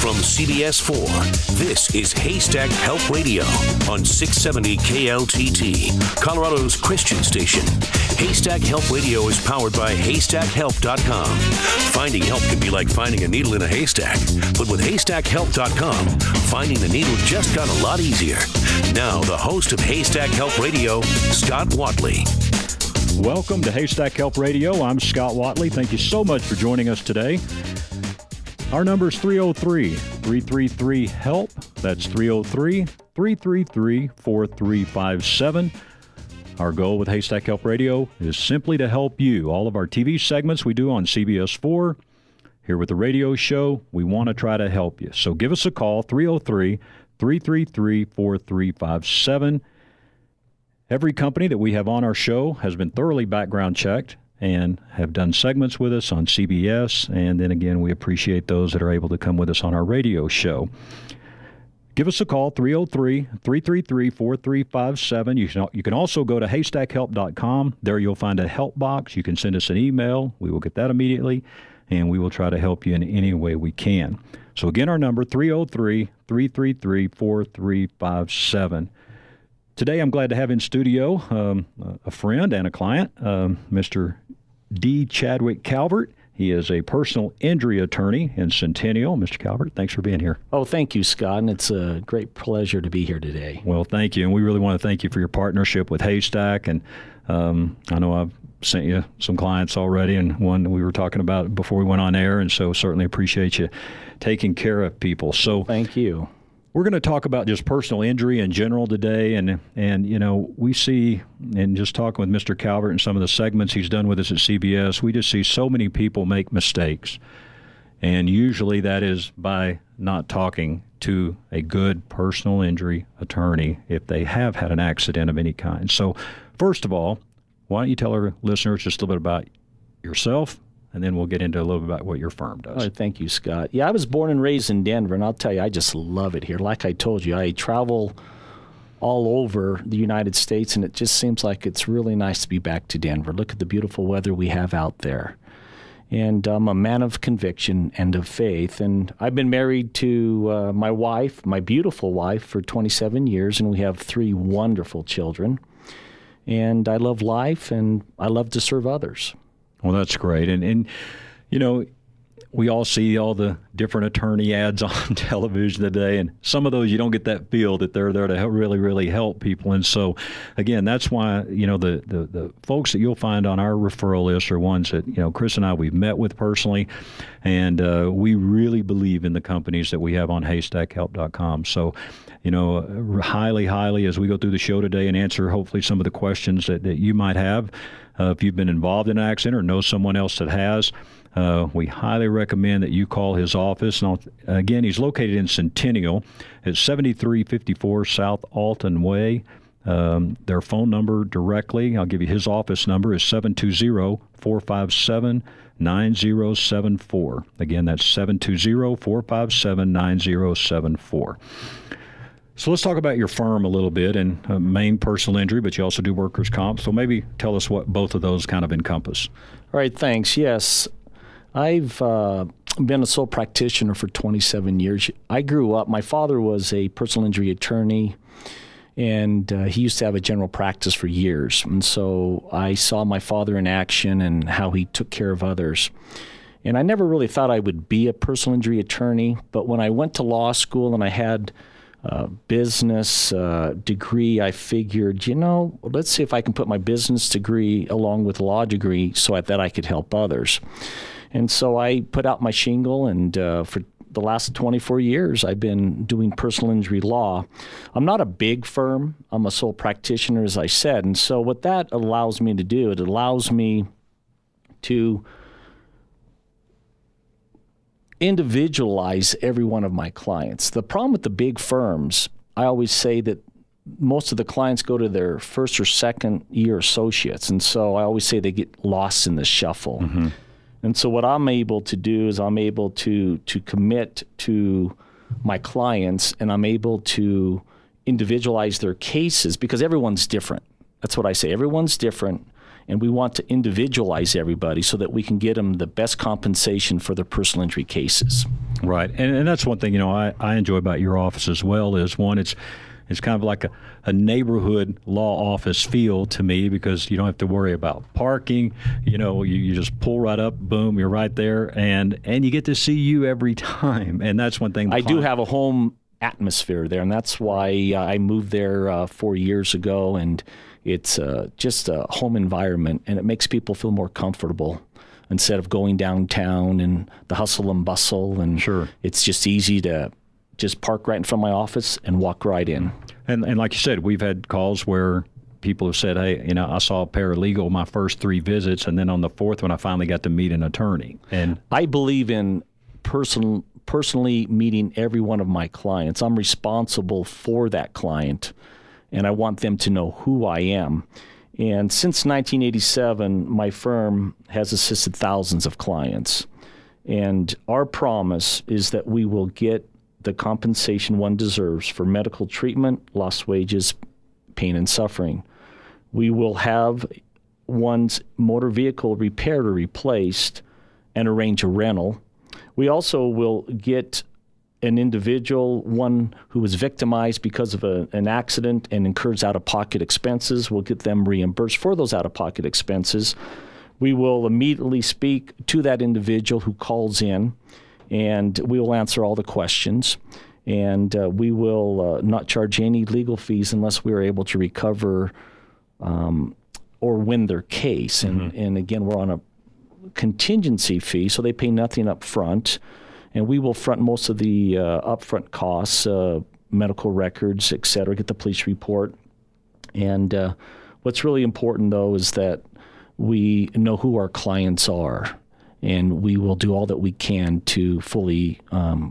From CBS 4, this is Haystack Help Radio on 670 KLTT, Colorado's Christian station. Haystack Help Radio is powered by HaystackHelp.com. Finding help can be like finding a needle in a haystack, but with HaystackHelp.com, finding the needle just got a lot easier. Now, the host of Haystack Help Radio, Scott Watley. Welcome to Haystack Help Radio. I'm Scott Watley. Thank you so much for joining us today. Our number is 303-333-HELP. That's 303-333-4357. Our goal with Haystack Help Radio is simply to help you. All of our TV segments we do on CBS 4. Here with the radio show, we want to try to help you. So give us a call, 303-333-4357. Every company that we have on our show has been thoroughly background checked and have done segments with us on CBS. And then again, we appreciate those that are able to come with us on our radio show. Give us a call, 303-333-4357. You can also go to haystackhelp.com. There you'll find a help box. You can send us an email. We will get that immediately, and we will try to help you in any way we can. So again, our number, 303-333-4357. Today, I'm glad to have in studio a friend and a client, Mr. D. Chad Calvert. He is a personal injury attorney in Centennial. Mr. Calvert, thanks for being here. Oh, thank you, Scott, and it's a great pleasure to be here today. Well, thank you, and we really want to thank you for your partnership with Haystack, and I know I've sent you some clients already, and one we were talking about before we went on air, and so certainly appreciate you taking care of people. So thank you. We're going to talk about just personal injury in general today, and you know, we see, and just talking with Mr. Calvert and some of the segments he's done with us at CBS, we just see so many people make mistakes, and usually that is by not talking to a good personal injury attorney if they have had an accident of any kind. So first of all, why don't you tell our listeners just a little bit about yourself, and then we'll get into a little bit about what your firm does. All right, thank you, Scott. Yeah, I was born and raised in Denver, and I'll tell you, I just love it here. Like I told you, I travel all over the United States, and it just seems like it's really nice to be back to Denver. Look at the beautiful weather we have out there. And I'm a man of conviction and of faith, and I've been married to my wife, my beautiful wife, for 27 years, and we have 3 wonderful children. And I love life, and I love to serve others. Well, that's great. And you know, we all see all the different attorney ads on television today, and some of those you don't get that feel that they're there to really, really help people. And so, again, that's why, you know, the folks that you'll find on our referral list are ones that, you know, Chris and I, we've met with personally, and we really believe in the companies that we have on HaystackHelp.com. So, you know, highly, as we go through the show today and answer hopefully some of the questions that you might have, if you've been involved in an accident or know someone else that has, we highly recommend that you call his office. And again, he's located in Centennial at 7354 South Alton Way. Their phone number directly, I'll give you his office number, is 720-457-9074. Again, that's 720-457-9074. So let's talk about your firm a little bit, and main personal injury, but you also do workers' comp. So maybe tell us what both of those kind of encompass. All right, thanks. Yes, I've been a sole practitioner for 27 years. I grew up, my father was a personal injury attorney, and he used to have a general practice for years. And so I saw my father in action and how he took care of others. And I never really thought I would be a personal injury attorney, but when I went to law school and I had business degree, I figured, you know, let's see if I can put my business degree along with law degree so that I could help others. And so I put out my shingle, and for the last 24 years, I've been doing personal injury law. I'm not a big firm. I'm a sole practitioner, as I said. And so what that allows me to do, it allows me to individualize every one of my clients. The problem with the big firms, I always say that most of the clients go to their first or second year associates, and so I always say they get lost in the shuffle. Mm-hmm. And so what I'm able to do is I'm able to commit to my clients, and I'm able to individualize their cases because everyone's different. That's what I say. Everyone's different. And we want to individualize everybody so that we can get them the best compensation for their personal injury cases. Right. And that's one thing, I enjoy about your office as well is, one, it's kind of like a neighborhood law office feel to me, because you don't have to worry about parking. You just pull right up, boom, you're right there, and you get to see you every time. And that's one thing. I do have a home atmosphere there, and that's why I moved there 4 years ago, and it's just a home environment, and it makes people feel more comfortable instead of going downtown and the hustle and bustle. And sure, it's just easy to just park right in front of my office and walk right in. And like you said, we've had calls where people have said, hey, I saw a paralegal my first 3 visits, and then on the 4th one, I finally got to meet an attorney. And I believe in personally meeting every one of my clients. I'm responsible for that client, and I want them to know who I am. And since 1987, my firm has assisted thousands of clients. And our promise is that we will get the compensation one deserves for medical treatment, lost wages, pain, and suffering. We will have one's motor vehicle repaired or replaced and arrange a rental. We also will get an individual, one who was victimized because of an accident and incurs out-of-pocket expenses. We'll get them reimbursed for those out-of-pocket expenses. We will immediately speak to that individual who calls in, and we will answer all the questions. And we will not charge any legal fees unless we are able to recover or win their case. Mm-hmm. And again, we're on a contingency fee, so they pay nothing up front. And we will front most of the upfront costs, medical records, et cetera, get the police report. And what's really important, though, is that we know who our clients are, and we will do all that we can to fully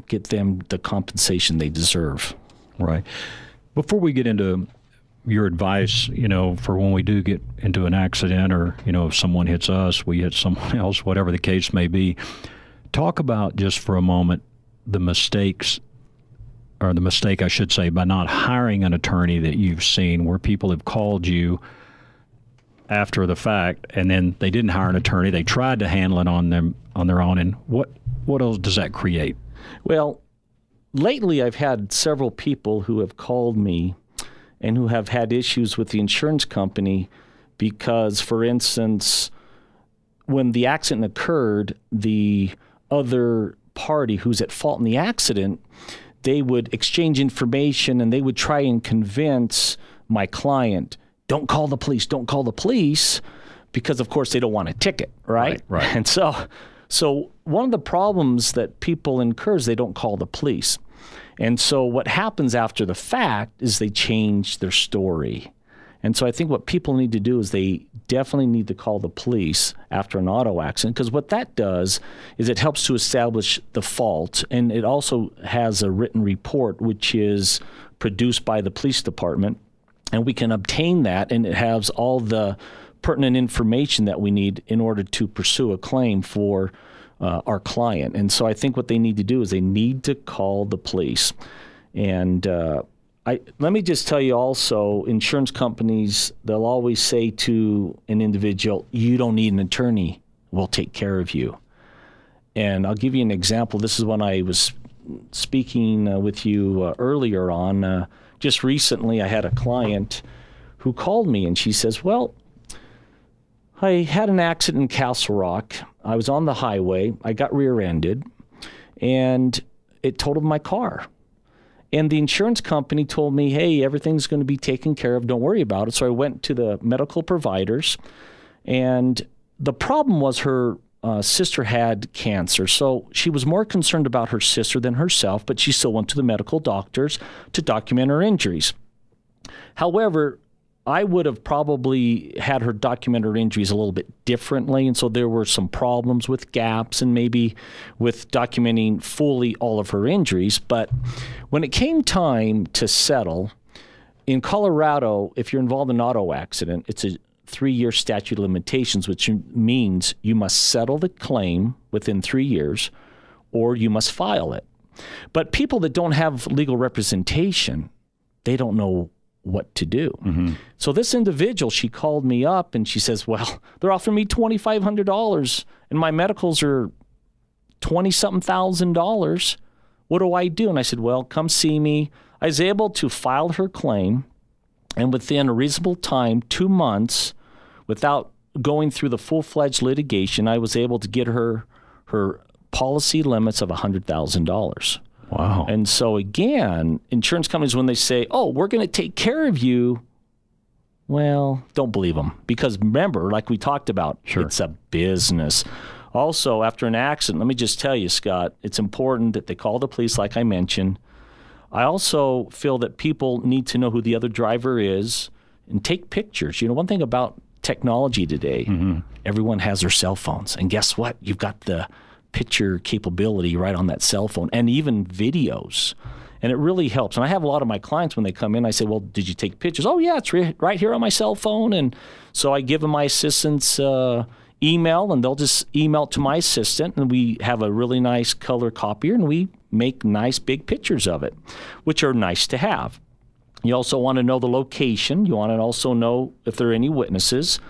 get them the compensation they deserve. Right. Before we get into your advice, for when we do get into an accident, or, if someone hits us, we hit someone else, whatever the case may be, talk about just for a moment the mistakes, or the mistake, I should say, by not hiring an attorney that you've seen, where people have called you after the fact and then they didn't hire an attorney. They tried to handle it on their own. And what else does that create? Well, lately I've had several people who have called me and who have had issues with the insurance company because, for instance, when the accident occurred, the other party who's at fault in the accident, they would exchange information and they would try and convince my client, don't call the police, because of course they don't want a ticket, right? Right. And so one of the problems that people incur is they don't call the police. And so what happens after the fact is they change their story. And so I think what people need to do is they definitely need to call the police after an auto accident, because what that does is it helps to establish the fault, and it also has a written report which is produced by the police department, and we can obtain that, and it has all the pertinent information that we need in order to pursue a claim for our client. And so I think what they need to do is they need to call the police. And let me just tell you also, insurance companies, they'll always say to an individual, you don't need an attorney, we'll take care of you. And I'll give you an example. This is when I was speaking with you earlier on. Just recently, I had a client who called me, and she says, well, I had an accident in Castle Rock. I was on the highway. I got rear-ended, and it totaled my car. And the insurance company told me, hey, everything's going to be taken care of. Don't worry about it. So I went to the medical providers, and the problem was her sister had cancer. So she was more concerned about her sister than herself, but she still went to the medical doctors to document her injuries. However, I would have probably had her document her injuries a little bit differently, and so there were some problems with gaps and maybe with documenting fully all of her injuries. But when it came time to settle, in Colorado, if you're involved in an auto accident, it's a 3-year statute of limitations, which means you must settle the claim within 3 years or you must file it. But people that don't have legal representation, they don't know what to do. Mm-hmm. So this individual, she called me up and she says, well, they're offering me $2,500 and my medicals are $20-something thousand. what do I do? And I said, well, come see me. I was able to file her claim, and within a reasonable time, 2 months, without going through the full-fledged litigation, I was able to get her policy limits of $100,000. Wow. And so again, insurance companies, when they say, oh, we're going to take care of you, well, don't believe them. Because remember, like we talked about, It's a business. Also, after an accident, let me just tell you, Scott, it's important that they call the police, like I mentioned. I also feel that people need to know who the other driver is and take pictures. One thing about technology today, everyone has their cell phones. And guess what? You've got the picture capability right on that cell phone, and even videos. And it really helps. And I have a lot of my clients, when they come in, I say, well, did you take pictures? Oh, yeah, it's right here on my cell phone. And so I give them my assistant's email, and they'll just email it to my assistant, and we have a really nice color copier, and we make nice big pictures of it, which are nice to have. You also want to know the location. You want to also know if there are any witnesses.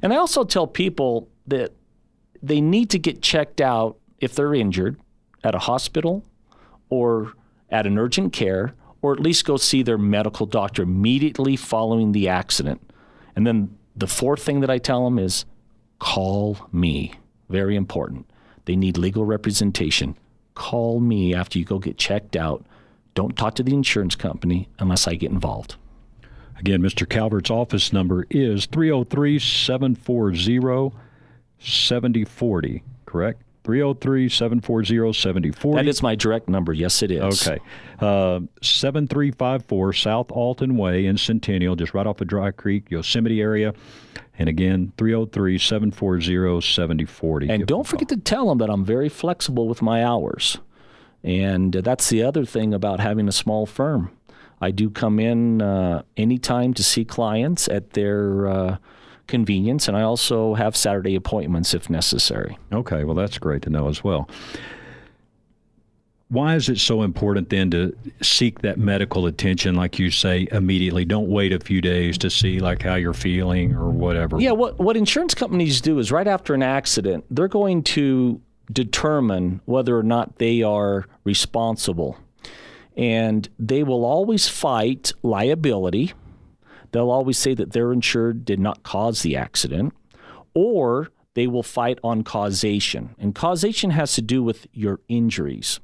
And I also tell people that they need to get checked out if they're injured at a hospital or at an urgent care, or at least go see their medical doctor immediately following the accident. And then the fourth thing that I tell them is call me. Very important. They need legal representation. Call me after you go get checked out. Don't talk to the insurance company unless I get involved. Again, Mr. Calvert's office number is 303-740-7040, correct? 303-740-7040. That is my direct number. Yes, it is. Okay. 7354 South Alton Way in Centennial, just right off of Dry Creek, Yosemite area. And again, 303-740-7040. And don't forget to tell them that I'm very flexible with my hours. And that's the other thing about having a small firm. I do come in anytime to see clients at their convenience, and I also have Saturday appointments if necessary. Okay, well, that's great to know as well. Why is it so important then to seek that medical attention, like you say, immediately? Don't wait a few days to see like how you're feeling or whatever. Yeah, what insurance companies do is right after an accident, they're going to determine whether or not they are responsible. And they will always fight liability. They'll always say that their insured did not cause the accident, or they will fight on causation. And causation has to do with your injuries.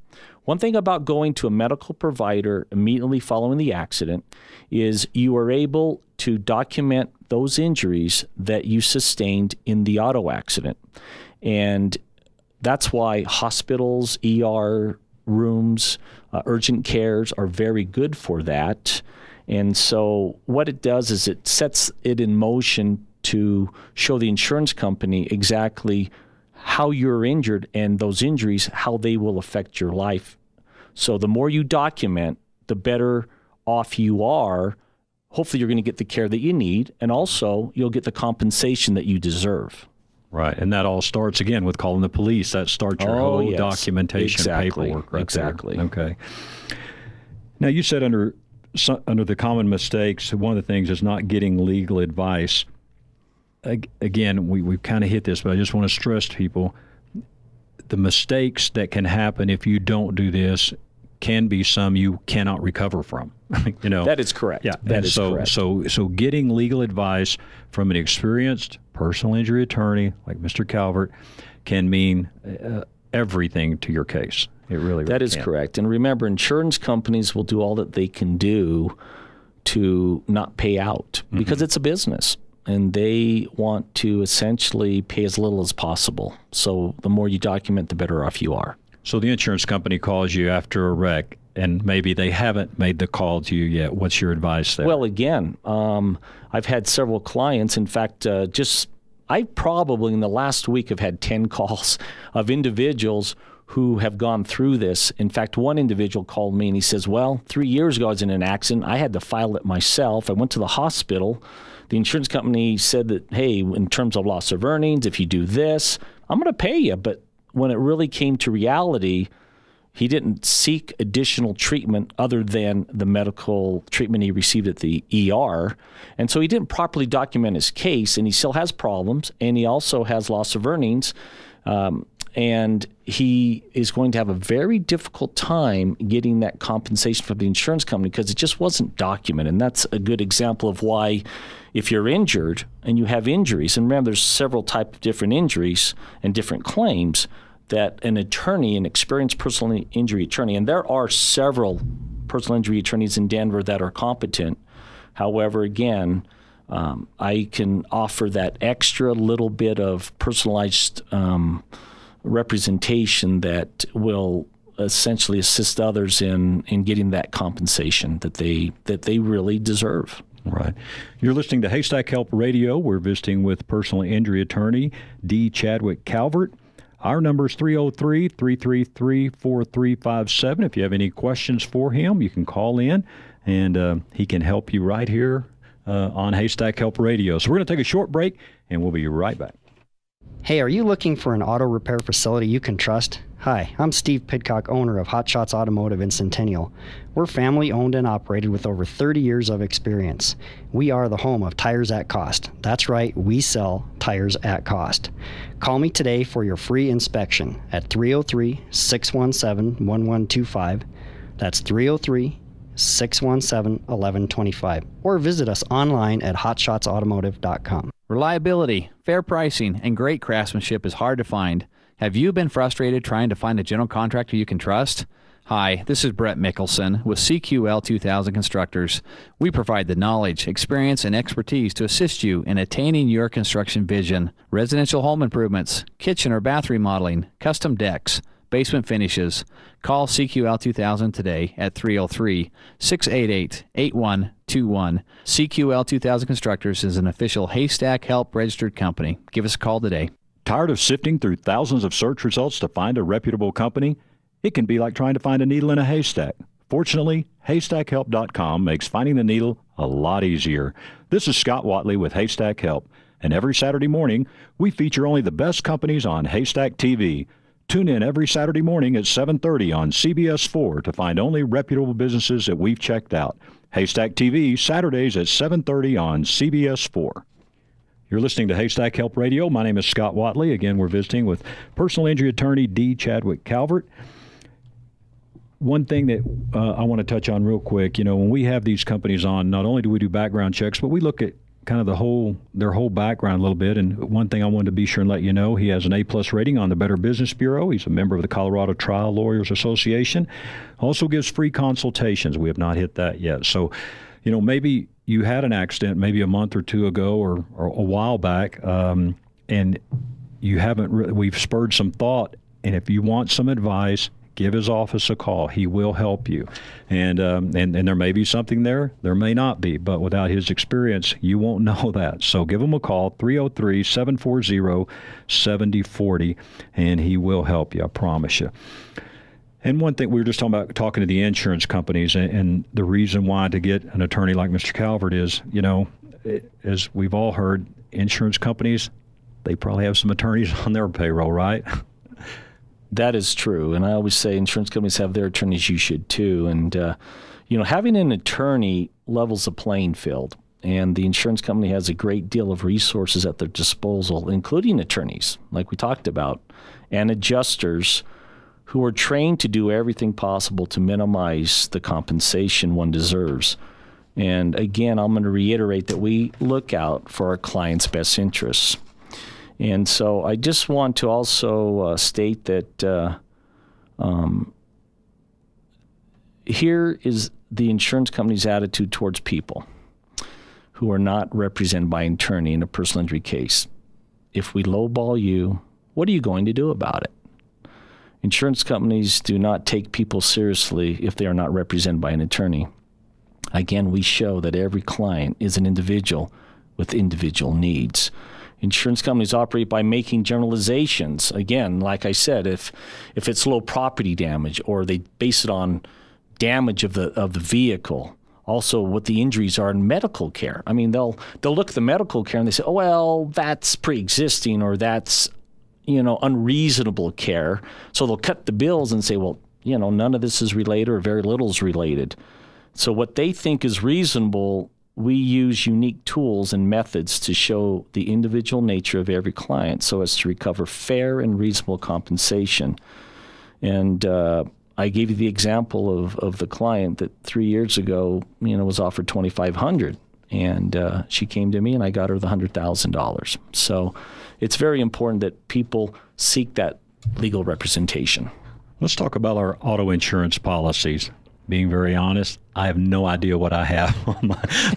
One thing about going to a medical provider immediately following the accident is you are able to document those injuries that you sustained in the auto accident. And that's why hospitals, ER rooms, urgent cares are very good for that. And so what it does is it sets it in motion to show the insurance company exactly how you're injured and those injuries, how they will affect your life. So the more you document, the better off you are. Hopefully you're going to get the care that you need, and also you'll get the compensation that you deserve. Right, and that all starts, again, with calling the police. That starts your whole documentation paperwork right there. Okay. Now, you said under the common mistakes, one of the things is not getting legal advice. Again, we've kind of hit this, but I just want to stress to people, the mistakes that can happen if you don't do this can be some you cannot recover from. That is correct. Yeah, that is correct. So getting legal advice from an experienced personal injury attorney like Mr. Calvert can mean everything to your case. It really that is can. Correct. And remember, insurance companies will do all that they can do to not pay out because it's a business. And they want to essentially pay as little as possible. So the more you document, the better off you are. So the insurance company calls you after a wreck, and maybe they haven't made the call to you yet. What's your advice there? Well, again, I've had several clients. In fact, I probably in the last week have had 10 calls of individuals who have gone through this. In fact, one individual called me and he says, well, 3 years ago I was in an accident. I had to file it myself. I went to the hospital. The insurance company said that, hey, in terms of loss of earnings, if you do this, I'm going to pay you. But when it really came to reality, he didn't seek additional treatment other than the medical treatment he received at the ER. And so he didn't properly document his case, and he still has problems, and he also has loss of earnings. and he is going to have a very difficult time getting that compensation from the insurance company because it just wasn't documented. And that's a good example of why, if you're injured and you have injuries, and remember there's several types of different injuries and different claims, that an attorney, an experienced personal injury attorney, and there are several personal injury attorneys in Denver that are competent. However, again, I can offer that extra little bit of personalized representation that will essentially assist others in getting that compensation that they really deserve. Right. You're listening to Haystack Help Radio. We're visiting with personal injury attorney D. Chad Calvert. Our number is 303-333-4357. If you have any questions for him, you can call in, and he can help you right here on Haystack Help Radio. So we're going to take a short break, and we'll be right back. Hey, are you looking for an auto repair facility you can trust? Hi, I'm Steve Pidcock, owner of Hot Shots Automotive in Centennial. We're family owned and operated with over 30 years of experience. We are the home of tires at cost. That's right, we sell tires at cost. Call me today for your free inspection at 303-617-1125. That's 303-617-1125. Or visit us online at hotshotsautomotive.com. Reliability, fair pricing, and great craftsmanship is hard to find. Have you been frustrated trying to find a general contractor you can trust? Hi, this is Brett Mickelson with CQL 2000 Constructors. We provide the knowledge, experience, and expertise to assist you in attaining your construction vision. Residential home improvements, kitchen or bath remodeling, custom decks, basement finishes. Call CQL 2000 today at 303-688-8121. CQL 2000 Constructors is an official Haystack Help registered company. Give us a call today. Tired of sifting through thousands of search results to find a reputable company? It can be like trying to find a needle in a haystack. Fortunately, HaystackHelp.com makes finding the needle a lot easier. This is Scott Watley with Haystack Help, and every Saturday morning, we feature only the best companies on Haystack TV. Tune in every Saturday morning at 7:30 on CBS 4 to find only reputable businesses that we've checked out. Haystack TV, Saturdays at 7:30 on CBS 4. You're listening to Haystack Help Radio. My name is Scott Watley. Again, we're visiting with personal injury attorney D. Chad Calvert. One thing that I want to touch on real quick, when we have these companies on, not only do we do background checks, but we look at kind of their whole background a little bit. And one thing I wanted to be sure and let you know, he has an A+ rating on the Better Business Bureau. He's a member of the Colorado Trial Lawyers Association. Also gives free consultations. We have not hit that yet. So, maybe you had an accident maybe a month or two ago or a while back, and you haven't we've spurred some thought. And if you want some advice, give his office a call. He will help you. And there may be something there. There may not be. But without his experience, you won't know that. So give him a call, 303-740-7040, and he will help you. I promise you. And one thing, we were just talking to the insurance companies, and the reason why to get an attorney like Mr. Calvert is, as we've all heard, insurance companies, they probably have some attorneys on their payroll, right? That is true. And I always say insurance companies have their attorneys. You should too. And, having an attorney levels the playing field. And the insurance company has a great deal of resources at their disposal, including attorneys, like we talked about, and adjusters who are trained to do everything possible to minimize the compensation one deserves. And again, I'm going to reiterate that we look out for our clients' best interests. And so I just want to also state that here is the insurance company's attitude towards people who are not represented by an attorney in a personal injury case. If we lowball you, what are you going to do about it? Insurance companies do not take people seriously if they are not represented by an attorney. Again, we show that every client is an individual with individual needs. Insurance companies operate by making generalizations. Again, like I said, if it's low property damage, or they base it on damage of the vehicle, also what the injuries are in medical care. I mean, they'll look at the medical care and they say, oh, well, that's pre-existing, or that's unreasonable care. So they'll cut the bills and say, well, none of this is related, or very little is related. So what they think is reasonable we use unique tools and methods to show the individual nature of every client so as to recover fair and reasonable compensation. And I gave you the example of the client that 3 years ago, was offered $2,500, and she came to me and I got her the $100,000. So it's very important that people seek that legal representation. Let's talk about our auto insurance policies. Being very honest, I have no idea what I have.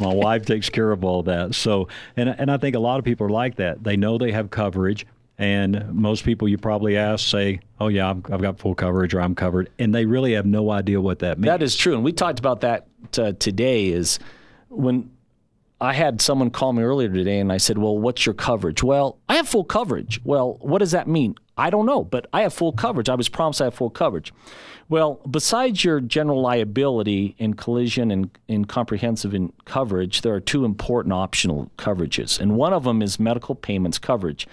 My wife takes care of all that. So, and I think a lot of people are like that. They know they have coverage, and most people you probably ask say, "Oh yeah, I've got full coverage," or "I'm covered," and they really have no idea what that means. That is true, and we talked about that today. Is when I had someone call me earlier today, and I said, "Well, what's your coverage?" "Well, I have full coverage." "Well, what does that mean?" "I don't know, but I have full coverage. I was promised I have full coverage." Well, besides your general liability and collision and comprehensive coverage, there are two important optional coverages, and one of them is medical payments coverage,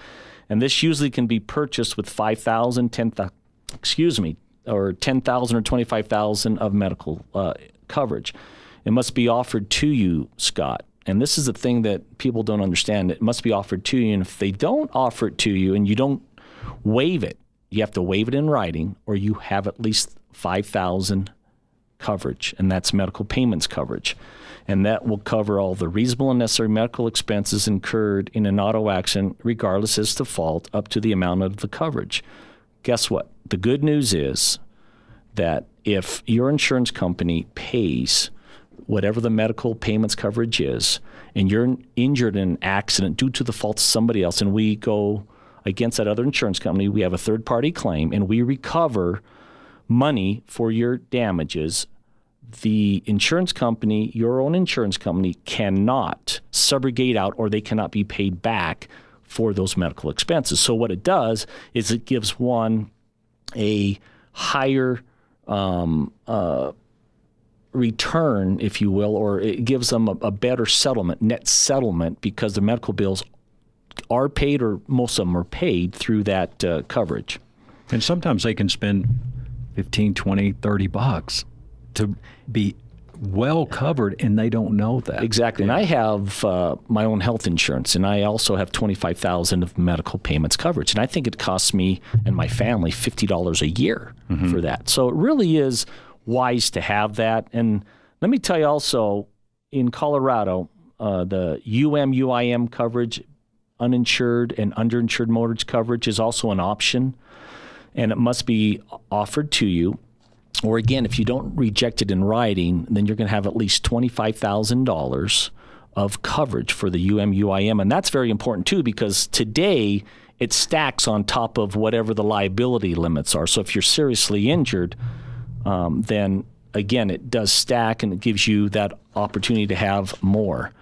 and this usually can be purchased with $5,000, $10,000 or $25,000 of medical coverage. It must be offered to you, Scott. And this is the thing that people don't understand. It must be offered to you, and if they don't offer it to you and you don't waive it, you have to waive it in writing, or you have at least $5,000 coverage, and that's medical payments coverage. And that will cover all the reasonable and necessary medical expenses incurred in an auto accident, regardless as to fault, up to the amount of the coverage. Guess what? The good news is that if your insurance company pays whatever the medical payments coverage is, and you're injured in an accident due to the fault of somebody else, and we go against that other insurance company, we have a third-party claim, and we recover money for your damages, the insurance company, your own insurance company, cannot subrogate out, or they cannot be paid back for those medical expenses. So what it does is it gives one a higher return, if you will, or it gives them a better settlement, net settlement, because the medical bills are paid, or most of them are paid through that coverage. And sometimes they can spend $15, $20, $30 to be well covered, and they don't know that. Exactly. And I have my own health insurance, and I also have $25,000 of medical payments coverage. And I think it costs me and my family $50 a year for that. So it really is wise to have that. And let me tell you also, in Colorado, the UMUIM coverage, uninsured and underinsured motorist coverage, is also an option, and it must be offered to you. Or again, if you don't reject it in writing, then you're going to have at least $25,000 of coverage for the UMUIM. And that's very important too, because today it stacks on top of whatever the liability limits are. So if you're seriously injured, then again, it does stack, and it gives you that opportunity to have more.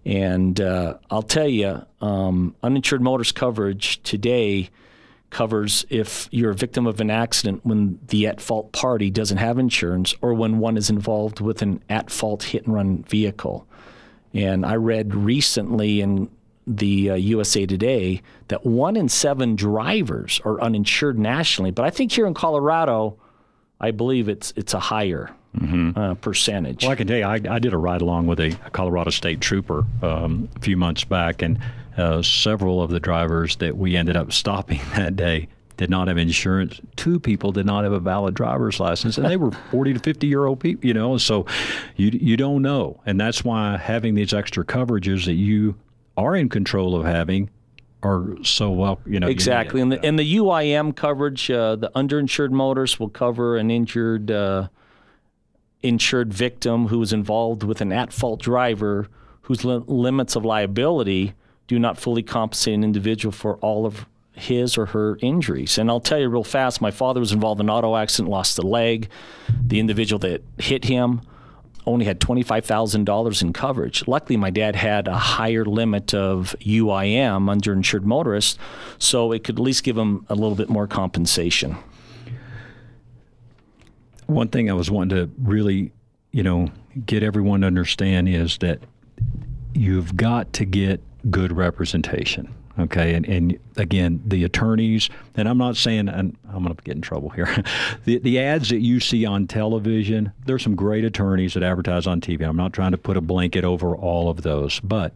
And I'll tell you, uninsured motorist coverage today covers if you're a victim of an accident when the at-fault party doesn't have insurance, or when one is involved with an at-fault hit-and-run vehicle. And I read recently in the USA Today that 1 in 7 drivers are uninsured nationally. But I think here in Colorado, I believe it's a higher percentage. Well, I can tell you, I did a ride-along with a Colorado State Trooper a few months back, and several of the drivers that we ended up stopping that day did not have insurance. 2 people did not have a valid driver's license, and they were 40 to 50-year-old people, so you don't know. And that's why having these extra coverages that you are in control of having are so well, Exactly. And the UIM coverage, the underinsured motorist will cover an insured victim who is involved with an at-fault driver whose limits of liability do not fully compensate an individual for all of his or her injuries. And I'll tell you real fast, my father was involved in an auto accident, lost a leg. The individual that hit him only had $25,000 in coverage. Luckily, my dad had a higher limit of UIM, underinsured motorist, so it could at least give him a little bit more compensation. One thing I was wanting to really, get everyone to understand is that you've got to get good representation. Okay, and again, the attorneys, and I'm not saying, and I'm going to get in trouble here, the ads that you see on television, there's some great attorneys that advertise on TV. I'm not trying to put a blanket over all of those, but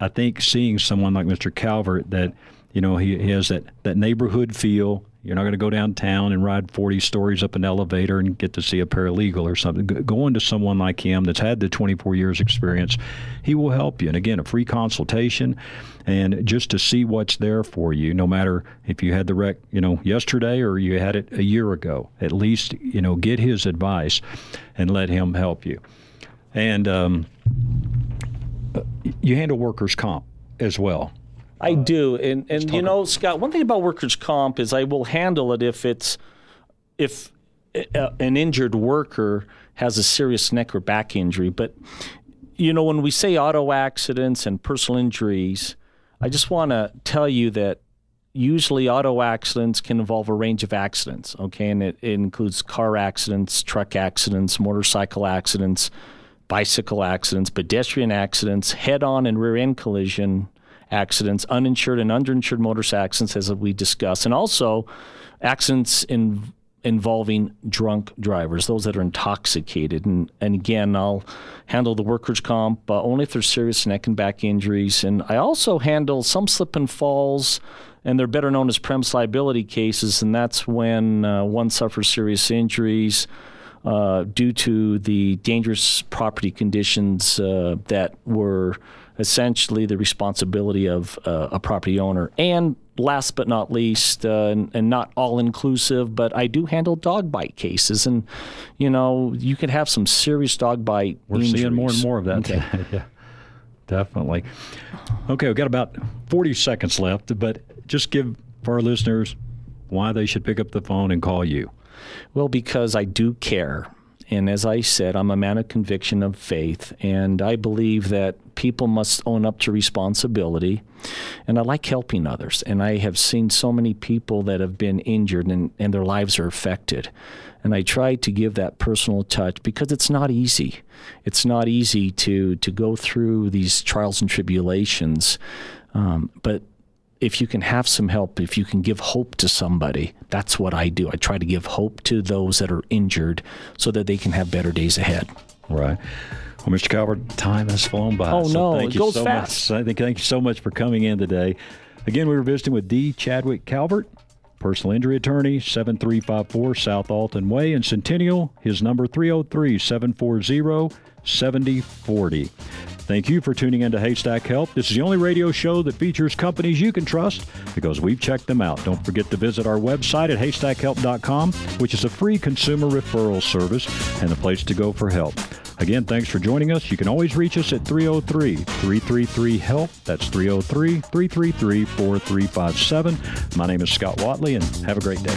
I think seeing someone like Mr. Calvert that, he has that neighborhood feel. You're not going to go downtown and ride 40 stories up an elevator and get to see a paralegal or something. Going to someone like him that's had the 24 years experience, he will help you. And again, a free consultation and just to see what's there for you, no matter if you had the wreck, yesterday or you had it a year ago. At least, get his advice and let him help you. And you handle workers' comp as well. I do, and Scott, one thing about workers' comp is I will handle it if an injured worker has a serious neck or back injury. But when we say auto accidents and personal injuries, I just want to tell you that usually auto accidents can involve a range of accidents. Okay, and it includes car accidents, truck accidents, motorcycle accidents, bicycle accidents, pedestrian accidents, head-on and rear-end collision accidents, uninsured and underinsured motorist accidents, as we discussed, and also accidents involving drunk drivers, those that are intoxicated. And again, I'll handle the workers' comp only if there's serious neck and back injuries. And I also handle some slip and falls, and they're better known as premise liability cases, and that's when one suffers serious injuries due to the dangerous property conditions that were essentially the responsibility of a property owner. And last but not least, and not all-inclusive, but I do handle dog bite cases. And, you could have some serious dog bite injuries. We're seeing more and more of that today. Yeah, definitely. Okay, we've got about 40 seconds left, but just give for our listeners why they should pick up the phone and call you. Well, because I do care. And as I said, I'm a man of conviction of faith, and I believe that people must own up to responsibility. And I like helping others. And I have seen so many people that have been injured and their lives are affected. And I try to give that personal touch because it's not easy. It's not easy to go through these trials and tribulations. But if you can have some help, if you can give hope to somebody, that's what I do. I try to give hope to those that are injured so that they can have better days ahead. Right. Well, Mr. Calvert, time has flown by. Oh, no, thank it you goes so fast. Much. Thank you so much for coming in today. Again, we were visiting with D. Chadwick Calvert, personal injury attorney, 7354 South Alton Way in Centennial. His number 303-740-7040. Thank you for tuning in to Haystack Help. This is the only radio show that features companies you can trust because we've checked them out. Don't forget to visit our website at haystackhelp.com, which is a free consumer referral service and the place to go for help. Again, thanks for joining us. You can always reach us at 303-333-HELP. That's 303-333-4357. My name is Scott Watley, and have a great day.